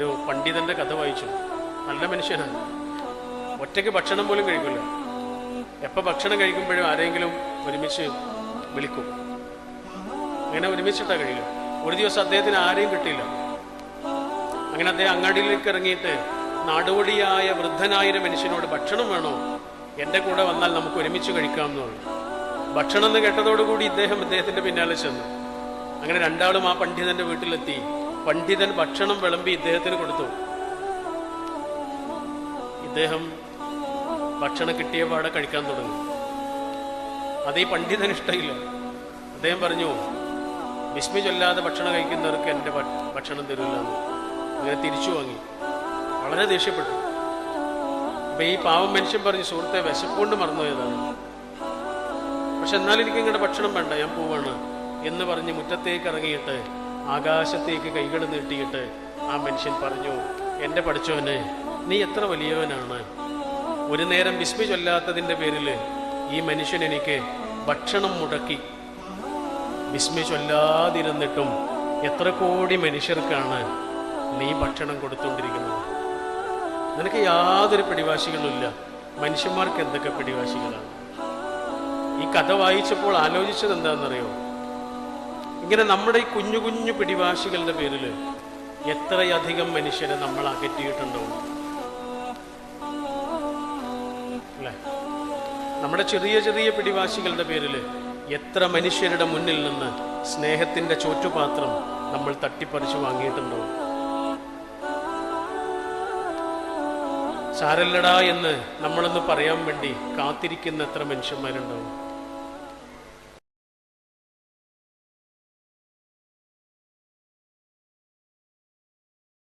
ഒരു പണ്ഡിതൻ്റെ കഥ വായിച്ചു. നല്ല മനുഷ്യനാണ്, ഒറ്റയ്ക്ക് ഭക്ഷണം പോലും കഴിക്കില്ല. എപ്പോൾ ഭക്ഷണം കഴിക്കുമ്പോഴും ആരെങ്കിലും ഒരുമിച്ച് വിളിക്കും. അങ്ങനെ ഒരുമിച്ചിട്ടാണ് കഴിയുക. ഒരു ദിവസം അദ്ദേഹത്തിന് ആരെയും കിട്ടിയില്ല. അങ്ങനെ അദ്ദേഹം അങ്ങാടിയിലേക്ക് ഇറങ്ങിയിട്ട് നാടോടിയായ വൃദ്ധനായ മനുഷ്യനോട് ഭക്ഷണം വേണോ, എൻ്റെ കൂടെ വന്നാൽ നമുക്ക് ഒരുമിച്ച് കഴിക്കാം എന്ന് പറഞ്ഞു. ഭക്ഷണം എന്ന് കേട്ടതോടുകൂടി അദ്ദേഹത്തിൻ്റെ പിന്നാലെ ചെന്നു. അങ്ങനെ രണ്ടാളും ആ പണ്ഡിതന്റെ വീട്ടിലെത്തി. പണ്ഡിതൻ ഭക്ഷണം വിളമ്പി ഇദ്ദേഹത്തിന് കൊടുത്തു. ഇദ്ദേഹം ഭക്ഷണം കിട്ടിയ പാടെ കഴിക്കാൻ തുടങ്ങി. അത് ഈ പണ്ഡിതന് ഇഷ്ടമില്ല. അദ്ദേഹം പറഞ്ഞു, ബിസ്മി ചൊല്ലാതെ ഭക്ഷണം കഴിക്കുന്നവർക്ക് എൻ്റെ ഭക്ഷണം തരില്ല എന്ന്. അങ്ങനെ തിരിച്ചു വാങ്ങി. വളരെ ദേഷ്യപ്പെട്ടു. അപ്പൊ ഈ പാവം മനുഷ്യൻ പറഞ്ഞു, സുഹൃത്തെ, വിശപ്പുകൊണ്ട് മറന്നുപോയതാണ്, പക്ഷെ എന്നാലും എനിക്ക് ഇങ്ങോട്ട് ഭക്ഷണം വേണ്ട, ഞാൻ പോവാണ് എന്ന് പറഞ്ഞ് മുറ്റത്തേക്ക് ഇറങ്ങിയിട്ട് ആകാശത്തേക്ക് കൈകൾ നീട്ടിയിട്ട് ആ മനുഷ്യൻ പറഞ്ഞു, എൻ്റെ പഠിച്ചവനെ, നീ എത്ര വലിയവനാണ്. ഒരു നേരം ബിസ്മി ചൊല്ലാത്തതിൻ്റെ പേരിൽ ഈ മനുഷ്യൻ എനിക്ക് ഭക്ഷണം മുടക്കി. ബിസ്മി ചൊല്ലാതിരുന്നിട്ടും എത്ര കോടി മനുഷ്യർക്കാണ് നീ ഭക്ഷണം കൊടുത്തുകൊണ്ടിരിക്കുന്നത്. നിനക്ക് യാതൊരു പിടിവാശികളുമില്ല. മനുഷ്യന്മാർക്ക് എന്തൊക്കെ പിടിവാശികളാണ്. ഈ കഥ വായിച്ചപ്പോൾ ആലോചിച്ചത് എന്താണെന്നറിയോ? ഇങ്ങനെ നമ്മുടെ ഈ കുഞ്ഞു കുഞ്ഞു പിടിവാശികളുടെ പേരിൽ എത്രയധികം മനുഷ്യരെ നമ്മൾ അകറ്റിയിട്ടുണ്ടാവും അല്ലേ? നമ്മുടെ ചെറിയ ചെറിയ പിടിവാശികളുടെ പേരിൽ എത്ര മനുഷ്യരുടെ മുന്നിൽ നിന്ന് സ്നേഹത്തിൻ്റെ ചോറ്റുപാത്രം നമ്മൾ തട്ടിപ്പറിച്ചു വാങ്ങിയിട്ടുണ്ടാവും. സാരല്ലടാ എന്ന് നമ്മളൊന്ന് പറയാൻ വേണ്ടി കാത്തിരിക്കുന്ന എത്ര മനുഷ്യന്മാരുണ്ടാവും.